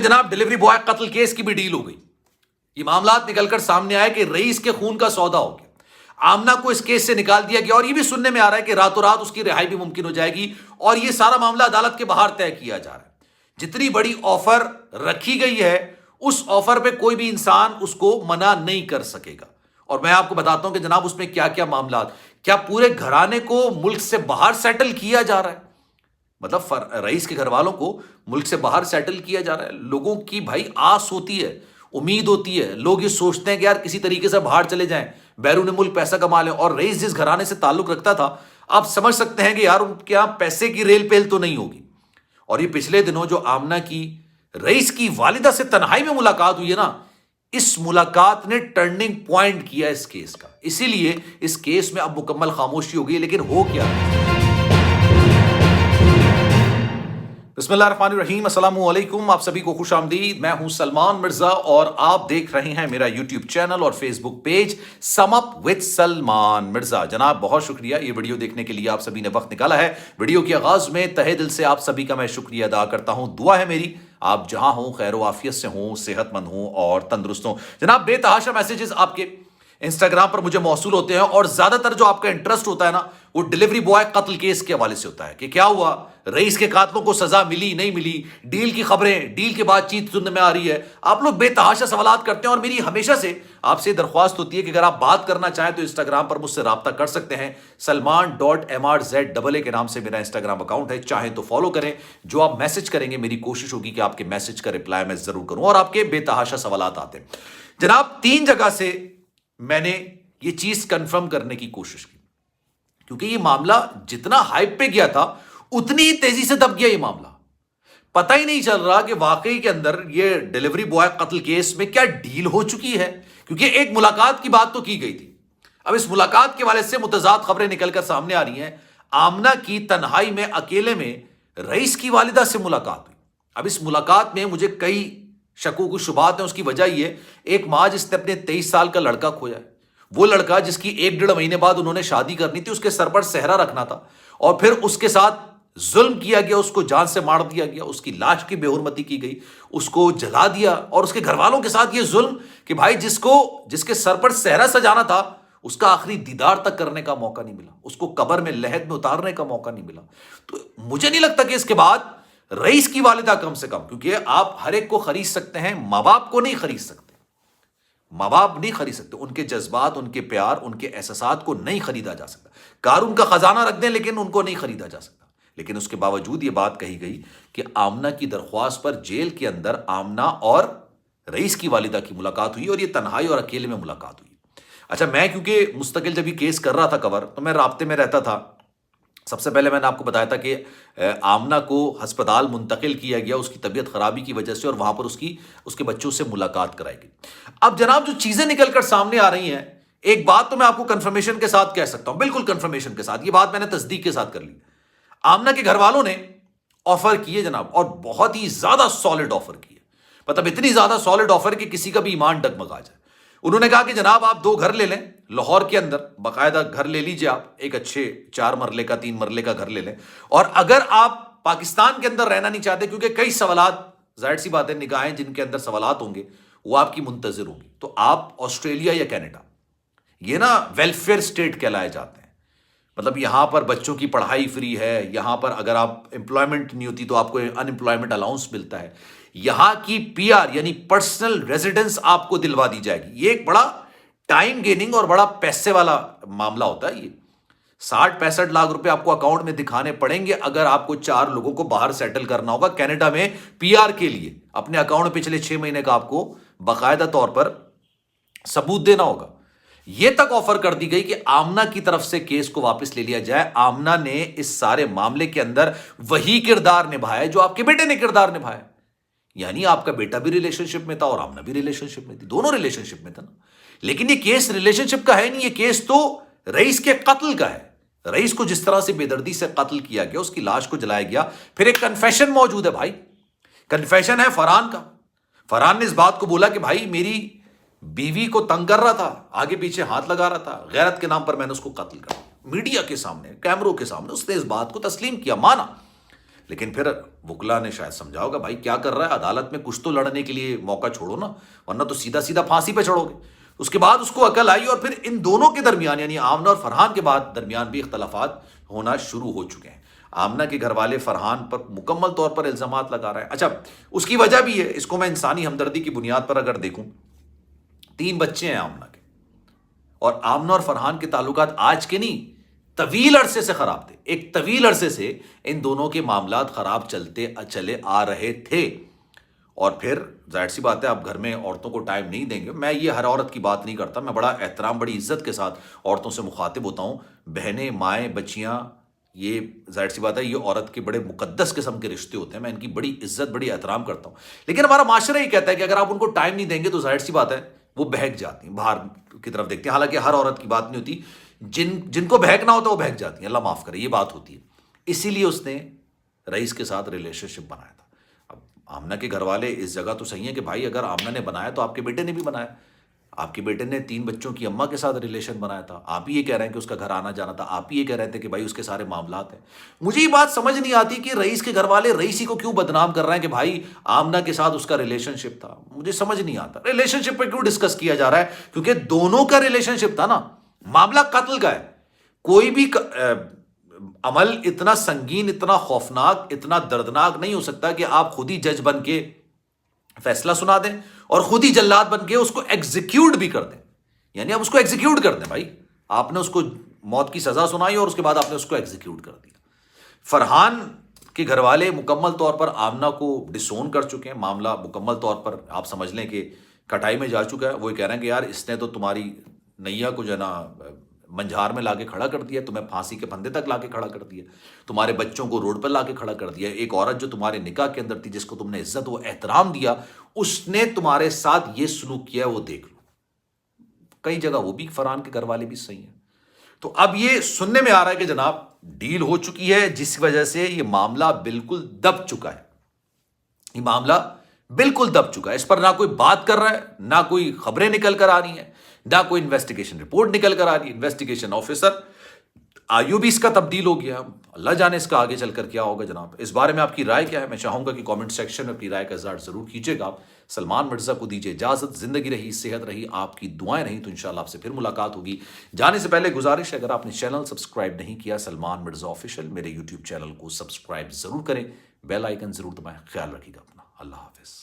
जनाब delivery boy कत्ल case की भी डील हो गई। ये मामलात निकलकर सामने आए कि रईस के खून का सौदा हो गया। आमना को इस केस से निकाल दिया गया और ये भी सुनने में आ रहा है कि रातों रात उसकी रिहाई भी मुमकिन हो जाएगी और ये सारा मामला अदालत के बाहर तय किया जा रहा है। जितनी बड़ी ऑफर रखी गई है उस ऑफर पे कोई भी इंसान उसको मना नहीं कर सकेगा। और मैं आपको बताता हूं कि जनाब उसमें क्या क्या मामलात, क्या पूरे घराने को मुल्क से बाहर सेटल किया जा रहा है, मतलब रईस के घर वालों को मुल्क से बाहर सेटल किया जा रहा है। लोगों की भाई आस होती है, उम्मीद होती है, लोग ये सोचते हैं कि यार किसी तरीके से बाहर चले जाएं, बैरून मुल्क पैसा कमा लें। और रईस जिस घराने से ताल्लुक रखता था, आप समझ सकते हैं कि यार उनके यहां पैसे की रेल पेल तो नहीं होगी। और ये पिछले दिनों जो आमना की रईस की वालिदा से तन्हाई में मुलाकात हुई है ना, इस मुलाकात ने टर्निंग पॉइंट किया इस केस का। इसीलिए इस केस में अब मुकम्मल खामोशी हो गई। लेकिन हो क्या है? बिस्मिल्लाहिर्रहमानिर्रहीम, अस्सलामु अलैकुम, आप सभी को खुश आमदीद। मैं हूं सलमान मिर्जा और आप देख रहे हैं मेरा यूट्यूब चैनल और Facebook page sum up with Salman Mirza. जनाब बहुत शुक्रिया ये वीडियो देखने के लिए आप सभी ने वक्त निकाला है। वीडियो के आगाज में तहे दिल से आप सभी का मैं शुक्रिया अदा करता हूं। दुआ है मेरी आप जहां हो खैर आफियत से हों, सेहतमंद हों और तंदुरुस्त हों। जनाब बेतहाशा मैसेजेस आपके इंस्टाग्राम पर मुझे मौसूल होते हैं और ज्यादातर जो आपका इंटरेस्ट होता है ना, वो डिलीवरी बॉय कत्ल केस के हवाले से होता है कि क्या हुआ, रईस के कातलों को सजा मिली नहीं मिली, डील की खबरें, डील की बातचीत सुनने में आ रही है। आप लोग बेतहाशा सवालात करते हैं और मेरी हमेशा से आपसे दरख्वास्त होती है कि अगर आप बात करना चाहें तो इंस्टाग्राम पर मुझसे राब्ता कर सकते हैं। salman.mrz के नाम से मेरा इंस्टाग्राम अकाउंट है, चाहें तो फॉलो करें। जो आप मैसेज करेंगे मेरी कोशिश होगी कि आपके मैसेज का रिप्लाई मैं जरूर करूं और आपके बेतहाशा सवालात आते हैं। जनाब 3 जगह से मैंने ये चीज कंफर्म करने की कोशिश की, क्योंकि ये मामला जितना हाइप पे गया था उतनी ही तेजी से दब गया। ये मामला पता ही नहीं चल रहा कि वाकई के अंदर ये डिलीवरी बॉय कत्ल केस में क्या डील हो चुकी है, क्योंकि एक मुलाकात की बात तो की गई थी। अब इस मुलाकात के हवाले से मुतजाद खबरें निकलकर सामने आ रही हैं। आमना की तन्हाई में अकेले में रईस की वालिदा से मुलाकात हुई। अब इस मुलाकात में मुझे कई शकों की शुबात है। उसकी वजह ये, एक माँ जिसने अपने 23 साल का लड़का खोया है, वो लड़का जिसकी 1-1.5 महीने बाद उन्होंने शादी करनी थी, उसके सर पर सेहरा रखना था और फिर उसके साथ जुल्म किया गया, उसको जान से मार दिया गया, उसकी लाश की बेहुरमती की गई, उसको जला दिया और उसके घर वालों के साथ ये जुल्म कि भाई जिसके सर पर सेहरा सजाना था उसका आखिरी दीदार तक करने का मौका नहीं मिला, उसको कब्र में लहद में उतारने का मौका नहीं मिला। तो मुझे नहीं लगता कि इसके बाद रईस की वालिदा कम से कम, क्योंकि आप हर एक को खरीद सकते हैं, माँ बाप को नहीं खरीद सकते। माँ बाप नहीं खरीद सकते, उनके जज्बात, उनके प्यार, उनके एहसासात को नहीं खरीदा जा सकता। कारून का खजाना रख दें लेकिन उनको नहीं खरीदा जा सकता। लेकिन उसके बावजूद ये बात कही गई कि आमना की दरख्वास्त पर जेल के अंदर आमना और रईस की वालिदा की मुलाकात हुई और ये तन्हाई और अकेले में मुलाकात हुई। अच्छा, मैं क्योंकि मुस्तकिल जब ये केस कर रहा था कवर, तो मैं राब्ते में रहता था। सबसे पहले मैंने आपको बताया था कि आमना को अस्पताल मुंतकिल किया गया उसकी तबीयत खराबी की वजह से और वहां पर उसके बच्चों से मुलाकात कराई गई। अब जनाब जो चीजें निकलकर सामने आ रही हैं, एक बात तो मैं आपको कंफर्मेशन के साथ कह सकता हूं, बिल्कुल कंफर्मेशन के साथ, ये बात मैंने तस्दीक के साथ कर ली। आमना के घर वालों ने ऑफर किए जनाब, और बहुत ही ज्यादा सॉलिड ऑफर किए, मतलब इतनी ज्यादा सॉलिड ऑफर कि किसी का भी ईमान डगमगा जाए। उन्होंने कहा कि जनाब आप 2 घर ले लें लाहौर के अंदर, बाकायदा घर ले लीजिए आप, एक अच्छे 4 मरले का 3 मरले का घर ले लें। और अगर आप पाकिस्तान के अंदर रहना नहीं चाहते, क्योंकि कई सवालात, जाहिर सी बात है, निगाहें जिनके अंदर सवालात होंगे वो आपकी मुंतजिर होंगी, तो आप ऑस्ट्रेलिया या कनाडा, ये ना वेलफेयर स्टेट कहलाए जाते हैं। मतलब यहां पर बच्चों की पढ़ाई फ्री है, यहां पर अगर आप एम्प्लॉयमेंट नहीं होती तो आपको अनएम्प्लॉयमेंट अलाउंस मिलता है, यहां की पीआर यानी पर्सनल रेजिडेंस आपको दिलवा दी जाएगी। ये एक बड़ा टाइम गेनिंग और बड़ा पैसे वाला मामला होता है। ये 60-65 लाख रुपए आपको अकाउंट में दिखाने पड़ेंगे अगर आपको 4 लोगों को बाहर सेटल करना होगा कनाडा में पीआर के लिए। अपने अकाउंट में पिछले 6 महीने का आपको बाकायदा तौर पर सबूत देना होगा। यह तक ऑफर कर दी गई कि आमना की तरफ से केस को वापस ले लिया जाए। आमना ने इस सारे मामले के अंदर वही किरदार निभाया जो आपके बेटे ने किरदार निभाया, यानी आपका बेटा भी रिलेशनशिप में था और आमना भी रिलेशनशिप में थी, दोनों रिलेशनशिप में था ना। लेकिन ये केस रिलेशनशिप का है नहीं, ये केस तो रईस के कत्ल का है। रईस को जिस तरह से बेदर्दी से कत्ल किया गया, उसकी लाश को जलाया गया, फिर एक कन्फेशन मौजूद है भाई, कन्फेशन है फरहान का। फरहान ने इस बात को बोला कि भाई मेरी बीवी को तंग कर रहा था, आगे पीछे हाथ लगा रहा था, गैरत के नाम पर मैंने उसको कत्ल कर दिया। मीडिया के सामने, कैमरों के सामने उसने इस बात को तस्लीम किया, माना। لیکن پھر وکلا نے شاید سمجھا ہوگا بھائی کیا کر رہا ہے, عدالت میں کچھ تو لڑنے کے لیے موقع چھوڑو نا, ورنہ تو سیدھا سیدھا پھانسی پہ چڑھو گے. اس کے بعد اس کو عقل آئی, اور پھر ان دونوں کے درمیان یعنی آمنہ اور فرحان کے بعد درمیان بھی اختلافات ہونا شروع ہو چکے ہیں. آمنہ کے گھر والے فرحان پر مکمل طور پر الزامات لگا رہے ہیں. اچھا, اس کی وجہ بھی ہے, اس کو میں انسانی ہمدردی کی بنیاد پر اگر دیکھوں, 3 بچے ہیں آمنہ کے, اور آمنہ اور فرحان کے تعلقات آج کے نہیں طویل عرصے سے خراب تھے. ایک طویل عرصے سے ان دونوں کے معاملات خراب چلے آ رہے تھے. اور پھر ظاہر سی بات ہے, آپ گھر میں عورتوں کو ٹائم نہیں دیں گے. میں یہ ہر عورت کی بات نہیں کرتا, میں بڑا احترام بڑی عزت کے ساتھ عورتوں سے مخاطب ہوتا ہوں. بہنیں, مائیں, بچیاں, یہ ظاہر سی بات ہے یہ عورت کے بڑے مقدس قسم کے رشتے ہوتے ہیں. میں ان کی بڑی عزت بڑی احترام کرتا ہوں. لیکن ہمارا معاشرہ یہ کہتا ہے کہ اگر آپ ان کو ٹائم نہیں دیں گے تو ظاہر سی بات ہے وہ بہک جاتی ہیں, باہر کی طرف دیکھتے ہیں. حالانکہ ہر عورت کی بات نہیں ہوتی, جن کو بہکنا ہوتا ہے وہ بہک جاتی ہیں, اللہ معاف کرے, یہ بات ہوتی ہے. اسی لیے اس نے رئیس کے ساتھ ریلیشن شپ بنایا تھا. اب آمنہ کے گھر والے اس جگہ تو صحیح ہیں کہ بھائی اگر آمنہ نے بنایا تو آپ کے بیٹے نے بھی بنایا. آپ کے بیٹے نے 3 بچوں کی اماں کے ساتھ ریلیشن بنایا تھا. آپ ہی یہ کہہ رہے ہیں کہ اس کا گھر آنا جانا تھا. آپ ہی یہ کہہ رہے تھے کہ بھائی اس کے سارے معاملات ہیں. مجھے یہ بات سمجھ نہیں آتی کہ رئیس کے گھر والے رئیسی کو کیوں بدنام کر رہے ہیں کہ بھائی آمنہ کے ساتھ اس کا ریلیشن شپ تھا. مجھے سمجھ نہیں آتا ریلیشن شپ پہ کیوں ڈسکس کیا جا رہا ہے, کیونکہ دونوں کا ریلیشن شپ تھا نا. معاملہ قتل کا ہے. کوئی بھی عمل اتنا سنگین, اتنا خوفناک, اتنا دردناک نہیں ہو سکتا کہ آپ خود ہی جج بن کے فیصلہ سنا دیں اور خود ہی جلاد بن کے اس کو ایگزیکیوٹ بھی کر دیں. یعنی آپ اس کو ایگزیکیوٹ کر دیں. بھائی آپ نے اس کو موت کی سزا سنائی اور اس کے بعد آپ نے اس کو ایگزیکیوٹ کر دیا. فرحان کے گھر والے مکمل طور پر آمنہ کو ڈسون کر چکے ہیں. معاملہ مکمل طور پر آپ سمجھ لیں کہ کٹائی میں جا چکا ہے. وہ کہہ رہے ہیں کہ یار اس نے تو تمہاری نیا کو جو ہے نا منجھار میں لا کے کھڑا کر دیا, تمہیں پھانسی کے پھندے تک لا کے کھڑا کر دیا, تمہارے بچوں کو روڈ پر لا کے کھڑا کر دیا. ایک عورت جو تمہارے نکاح کے اندر تھی, جس کو تم نے عزت و احترام دیا, اس نے تمہارے ساتھ یہ سلوک کیا, وہ دیکھ لو. کئی جگہ وہ بھی فرحان کے گھر والے بھی صحیح ہیں. تو اب یہ سننے میں آ رہا ہے کہ جناب ڈیل ہو چکی ہے, جس وجہ سے یہ معاملہ بالکل دب چکا ہے. یہ معاملہ بالکل دب چکا ہے. اس پر نہ کوئی بات کر رہا ہے, نہ کوئی خبریں نکل کر آ رہی ہیں, نہ کوئی انویسٹیگیشن رپورٹ نکل کر آ رہی ہے. انویسٹیگیشن آفیسر آئیو بھی اس کا تبدیل ہو گیا. اللہ جانے اس کا آگے چل کر کیا ہوگا. جناب اس بارے میں آپ کی رائے کیا ہے؟ میں چاہوں گا کہ کامنٹ سیکشن میں اپنی رائے کا اظہار ضرور کیجیے گا. سلمان مرزا کو دیجیے اجازت. زندگی رہی, صحت رہی, آپ کی دعائیں رہیں تو انشاءاللہ آپ سے پھر ملاقات ہوگی. جانے سے پہلے گزارش ہے, اگر آپ نے چینل سبسکرائب نہیں کیا سلمان مرزا آفیشیل, میرے یوٹیوب چینل کو سبسکرائب ضرور کریں, بیل آئیکن ضرور دبائیں. خیال رکھیے گا اپنا. اللہ حافظ.